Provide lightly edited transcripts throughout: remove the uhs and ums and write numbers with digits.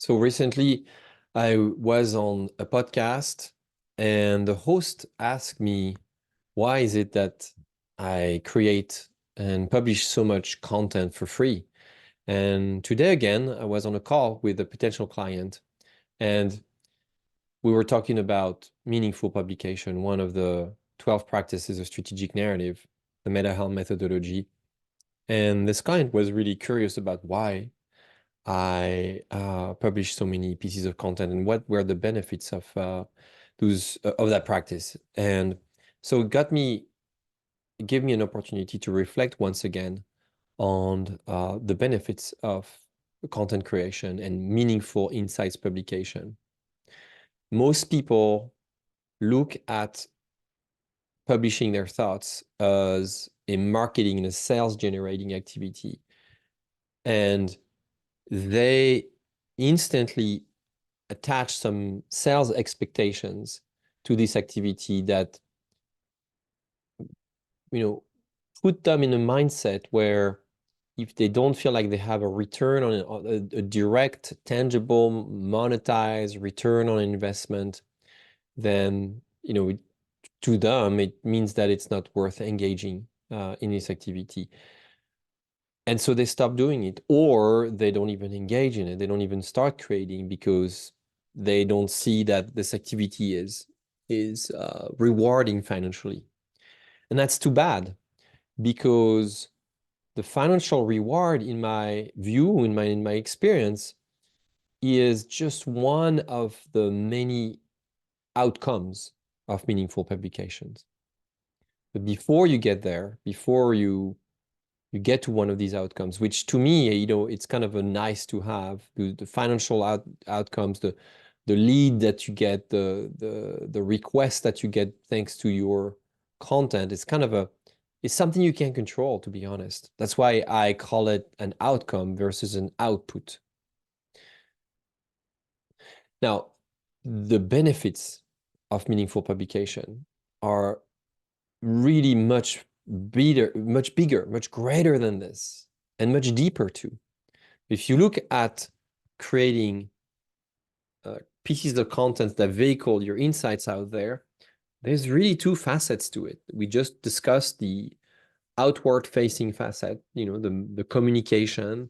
So recently, I was on a podcast and the host asked me, why is it that I create and publish so much content for free? And today again, I was on a call with a potential client and we were talking about meaningful publication, one of the 12 practices of strategic narrative, the MetaHelm methodology. And this client was really curious about why I published so many pieces of content and what were the benefits of those of that practice. And so it gave me an opportunity to reflect once again on the benefits of content creation and meaningful insights publication. Most people look at publishing their thoughts as a marketing and a sales generating activity. And they instantly attach some sales expectations to this activity that, put them in a mindset where if they don't feel like they have a return on a direct, tangible, monetized return on investment, then, to them, it means that it's not worth engaging in this activity. And so they stop doing it, or they don't even engage in it. They don't even start creating because they don't see that this activity is rewarding financially. And that's too bad because the financial reward, in my view, in my experience, is just one of the many outcomes of meaningful publications. But before you get there, before you get to one of these outcomes, which to me, it's kind of a nice to have, the financial outcomes, the lead that you get, the request that you get thanks to your content. It's something you can't control, to be honest. That's why I call it an outcome versus an output. Now, the benefits of meaningful publication are really much bigger, much greater than this, and much deeper too. If you look at creating pieces of content that vehicle your insights out there, there's really two facets to it. We just discussed the outward facing facet, the communication.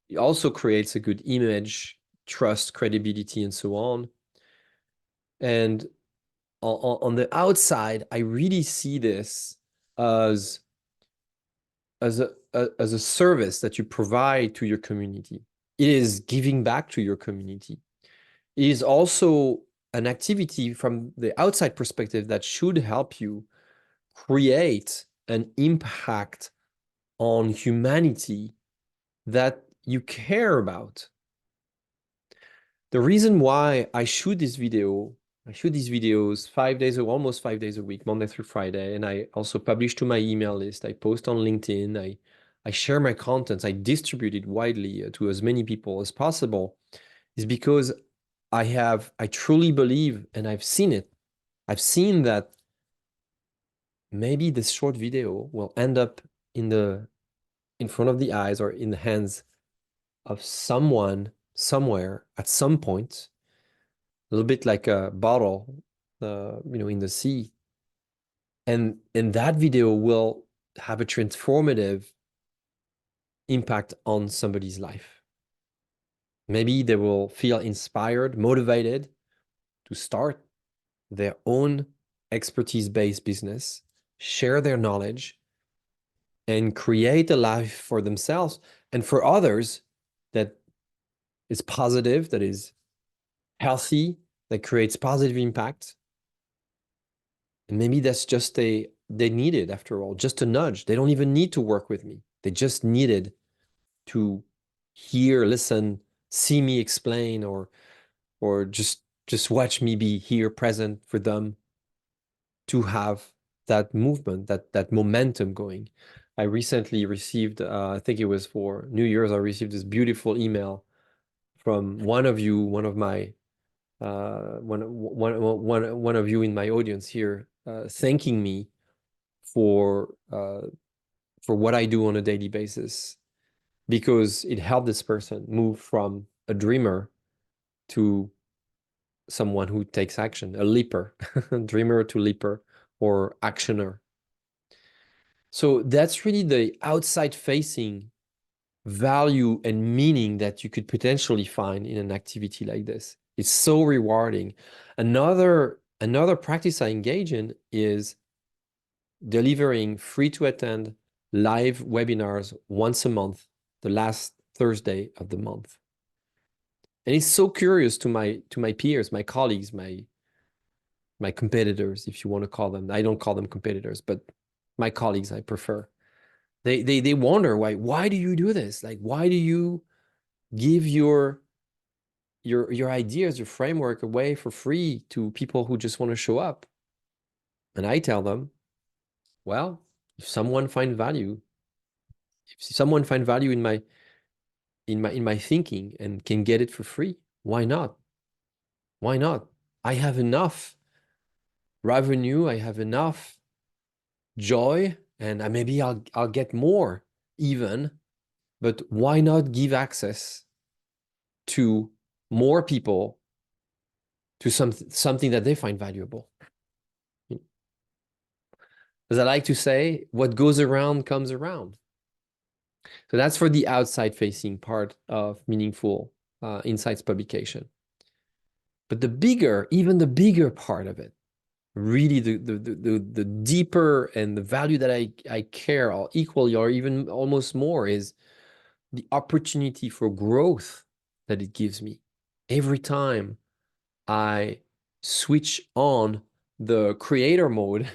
It also creates a good image, trust, credibility, and so on. And on the outside, I really see this as as a service that you provide to your community. It is giving back to your community. It is also an activity from the outside perspective that should help you create an impact on humanity that you care about. The reason why I shoot these videos 5 days, almost 5 days a week, Monday through Friday, and I also publish to my email list. I post on LinkedIn. I share my content. I distribute it widely to as many people as possible, is because I truly believe, and I've seen it. I've seen that maybe this short video will end up in front of the eyes or in the hands of someone somewhere at some point, a little bit like a bottle, in the sea. And that video will have a transformative impact on somebody's life. Maybe they will feel inspired, motivated to start their own expertise-based business, share their knowledge, and create a life for themselves and for others that is positive, that is healthy, that creates positive impact. And maybe that's just they needed, after all, just a nudge. They don't even need to work with me. They just needed to hear, listen, see me explain, or just watch me be here present for them to have that movement, that momentum going. I recently received, I think it was for New Year's, I received this beautiful email from one of you, one of my one of you in my audience here, thanking me for what I do on a daily basis, because it helped this person move from a dreamer to someone who takes action, a leaper, dreamer to leaper, or actioner. So that's really the outside facing value and meaning that you could potentially find in an activity like this. It's so rewarding. Another practice I engage in is delivering free to attend live webinars once a month, the last Thursday of the month. And it's so curious to my peers, my colleagues, my competitors, if you want to call them. I don't call them competitors, but my colleagues I prefer. They wonder why do you do this? Like, why do you give your ideas, your framework away for free to people who just want to show up? And I tell them, well, if someone find value, if someone find value in my thinking and can get it for free, why not? Why not? I have enough revenue, I have enough joy, and maybe I'll get more even, but why not give access to more people to something that they find valuable? As I like to say, what goes around comes around. So that's for the outside facing part of meaningful insights publication. But even the bigger part of it, really the deeper and the value that I care all equally or even almost more is the opportunity for growth that it gives me. Every time I switch on the creator mode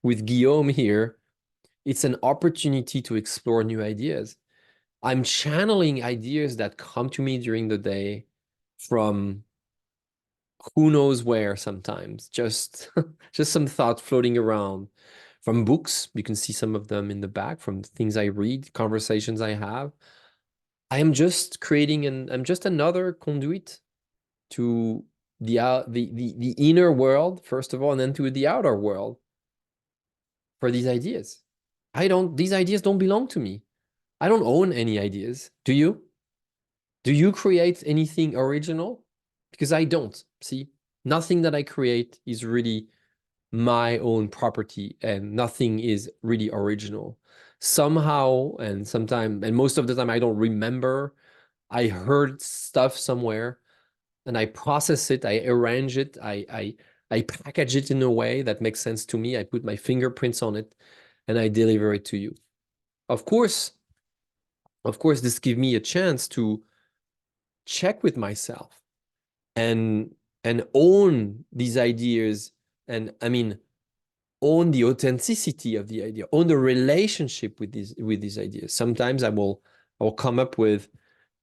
with Guillaume here, it's an opportunity to explore new ideas. I'm channeling ideas that come to me during the day from who knows where sometimes, just some thought floating around from books. You can see some of them in the back from things I read, conversations I have. I am just I'm just another conduit to the inner world, first of all, and then to the outer world for these ideas. These ideas don't belong to me. I don't own any ideas. Do you? Do you create anything original? Because I don't. See, nothing that I create is really my own property and nothing is really original. Somehow, and sometimes, and most of the time, I don't remember. I heard stuff somewhere and I process it, I arrange it, I package it in a way that makes sense to me. I put my fingerprints on it and I deliver it to you. Of course, this gives me a chance to check with myself and own these ideas and own the authenticity of the idea, own the relationship with these ideas. Sometimes I will come up with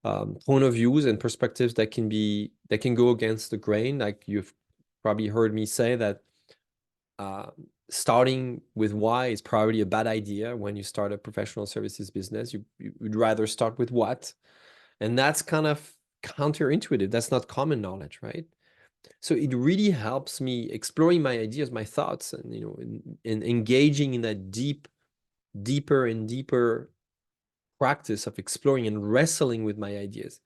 point of views and perspectives that can go against the grain. Like you've probably heard me say that starting with why is probably a bad idea when you start a professional services business. You'd rather start with what, and that's kind of counterintuitive. That's not common knowledge, right? So it really helps me exploring my ideas, my thoughts, and in engaging in that deeper and deeper practice of exploring and wrestling with my ideas.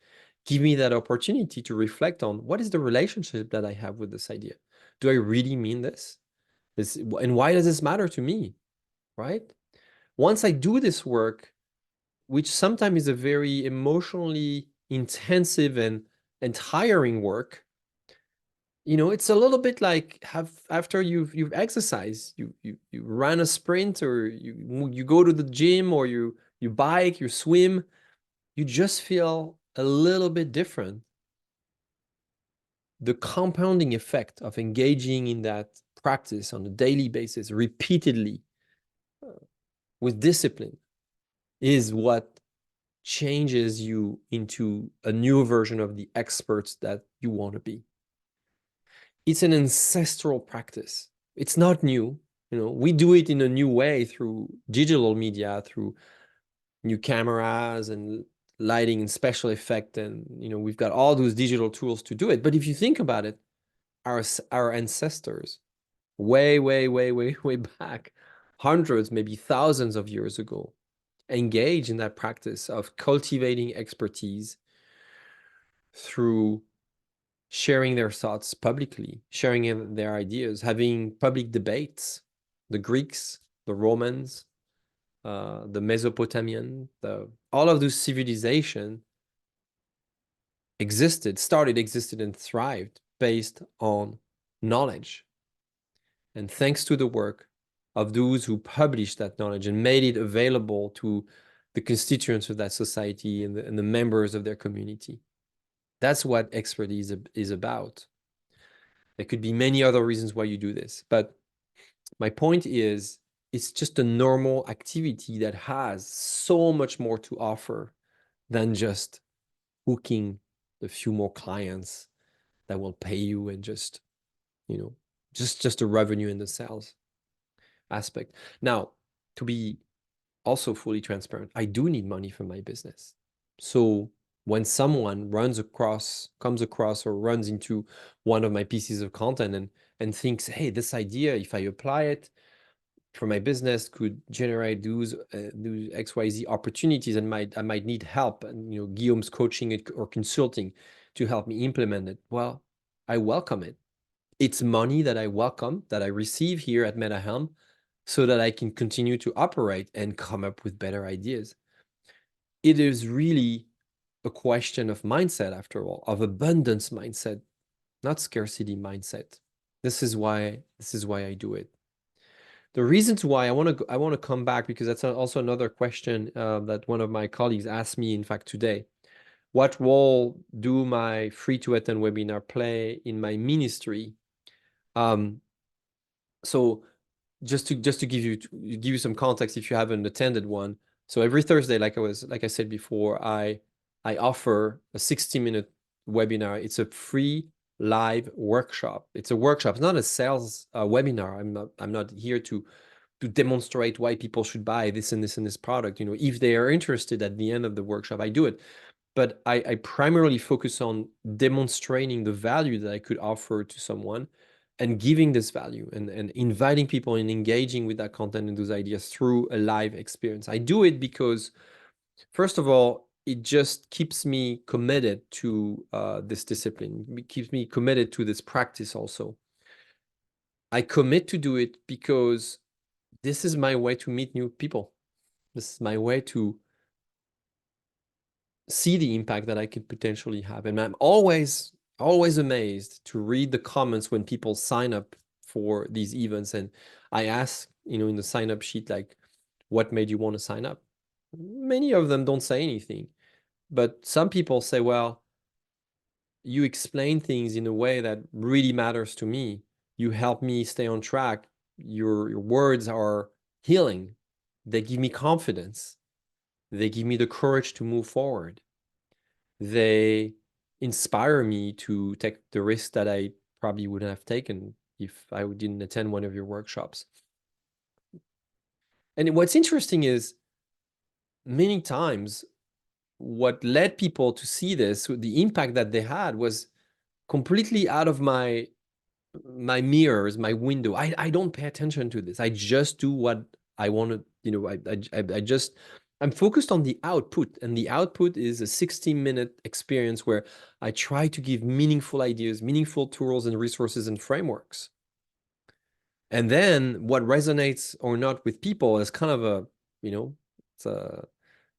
Give me that opportunity to reflect on what is the relationship that I have with this idea. Do I really mean this? And why does this matter to me? Right? Once I do this work, which sometimes is a very emotionally intensive and tiring work, it's a little bit like after you've exercised, you run a sprint or you go to the gym or you bike, you swim, you just feel a little bit different. The compounding effect of engaging in that practice on a daily basis, repeatedly, with discipline, is what changes you into a new version of the experts that you want to be. It's an ancestral practice. It's not new. We do it in a new way through digital media, through new cameras and lighting and special effect. And, we've got all those digital tools to do it. But if you think about it, our ancestors way, way, way, way, way back, hundreds, maybe thousands of years ago, engage in that practice of cultivating expertise through sharing their thoughts publicly, sharing their ideas, having public debates. The Greeks, the Romans, the Mesopotamian, all of those civilizations existed and thrived based on knowledge. And thanks to the work of those who published that knowledge and made it available to the constituents of that society and the members of their community. That's what expertise is about. There could be many other reasons why you do this, but my point is, it's just a normal activity that has so much more to offer than just hooking a few more clients that will pay you and just, just a revenue in the sales aspect. Now, to be also fully transparent, I do need money for my business. So when someone comes across or runs into one of my pieces of content and thinks, hey, this idea, if I apply it for my business, could generate those XYZ opportunities, and I might need help, and Guillaume's coaching it or consulting to help me implement it. Well, I welcome it. It's money that I welcome, that I receive here at MetaHelm, so that I can continue to operate and come up with better ideas. It is really a question of mindset, after all, of abundance mindset, not scarcity mindset. This is why I do it. The reasons why I want to come back, because that's also another question that one of my colleagues asked me, in fact, today. What role do my free-to-attend webinar play in my ministry? So just to give you some context, if you haven't attended one. So every Thursday, like I said before, I offer a 60-minute webinar. It's a free live workshop. It's a workshop. It's not a sales webinar. I'm not here to demonstrate why people should buy this and this and this product. If they are interested at the end of the workshop, I do it. But I primarily focus on demonstrating the value that I could offer to someone and giving this value and inviting people and engaging with that content and those ideas through a live experience. I do it because, first of all, it just keeps me committed to this discipline. It keeps me committed to this practice also. I commit to do it because this is my way to meet new people. This is my way to see the impact that I could potentially have. And I'm always amazed to read the comments when people sign up for these events. And I ask, in the sign up sheet, like, what made you want to sign up? Many of them don't say anything, but some people say, well, you explain things in a way that really matters to me. You help me stay on track. Your words are healing. They give me confidence. They give me the courage to move forward. They inspire me to take the risk that I probably wouldn't have taken if I didn't attend one of your workshops. And what's interesting is, many times, what led people to see this, the impact that they had, was completely out of my mirrors, my window. I don't pay attention to this. I just do what I want to, I'm focused on the output, and the output is a 60-minute experience where I try to give meaningful ideas, meaningful tools and resources and frameworks. And then what resonates or not with people is kind of a,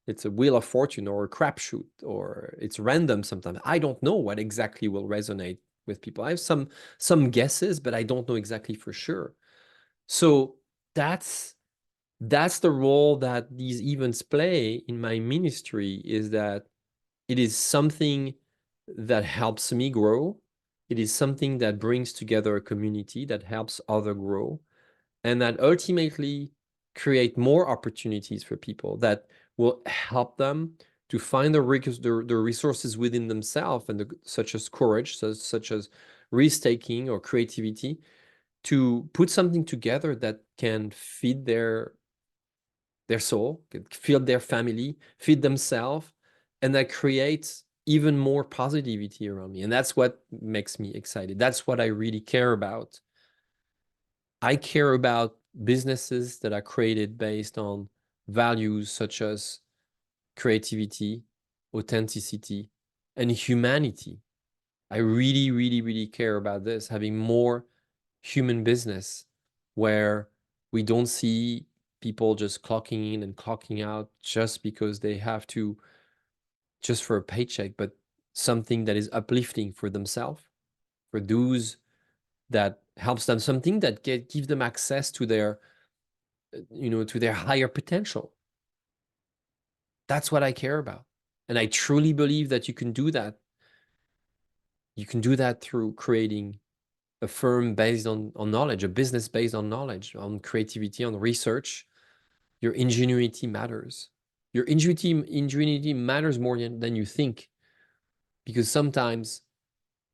it's a wheel of fortune or a crapshoot, or it's random sometimes. I don't know what exactly will resonate with people. I have some guesses, but I don't know exactly for sure. So that's the role that these events play in my ministry, is that it is something that helps me grow. It is something that brings together a community that helps others grow, and that ultimately create more opportunities for people that will help them to find the resources within themselves, and such as courage, such as risk-taking or creativity, to put something together that can feed their soul, feed their family, feed themselves, and that creates even more positivity around me. And that's what makes me excited. That's what I really care about. I care about businesses that are created based on values such as creativity, authenticity, and humanity. I really, really, really care about this, having more human business where we don't see people just clocking in and clocking out just because they have to, just for a paycheck, but something that is uplifting for themselves, for those that helps them, something that give them access to their, to their higher potential. That's what I care about. And I truly believe that you can do that. You can do that through creating a firm based on knowledge, a business based on knowledge, on creativity, on research. Your ingenuity matters. Your ingenuity matters more than you think, because sometimes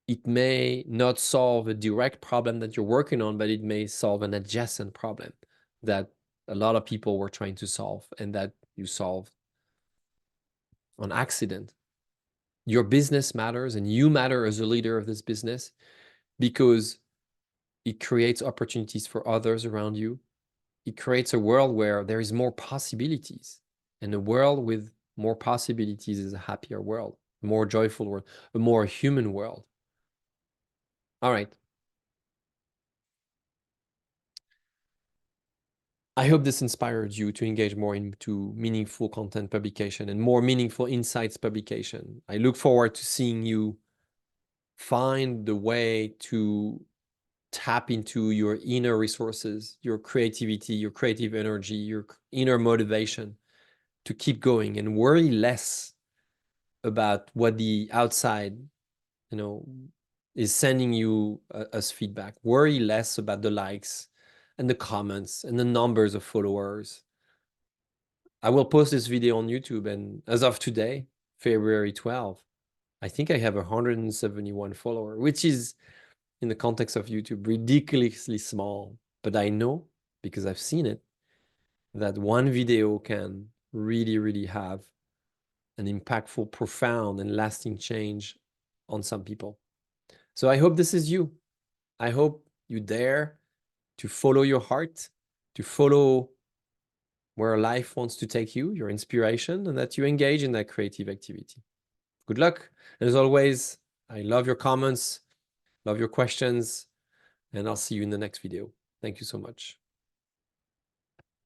it may not solve a direct problem that you're working on, but it may solve an adjacent problem that a lot of people were trying to solve and that you solved on accident. Your business matters and you matter as a leader of this business because it creates opportunities for others around you. It creates a world where there is more possibilities, and a world with more possibilities is a happier world, a more joyful world, a more human world. All right. I hope this inspired you to engage more into meaningful content publication and more meaningful insights publication. I look forward to seeing you find the way to tap into your inner resources, your creativity, your creative energy, your inner motivation to keep going and worry less about what the outside, is sending you as feedback. Worry less about the likes and the comments and the numbers of followers. I will post this video on YouTube, and as of today, February 12th, I think I have 171 followers, which is, in the context of YouTube, ridiculously small. But I know, because I've seen it, that one video can really, really have an impactful, profound, and lasting change on some people. So I hope this is you. I hope you dare to follow your heart, to follow where life wants to take you, your inspiration, and that you engage in that creative activity. Good luck. And as always, I love your comments, love your questions, and I'll see you in the next video. Thank you so much.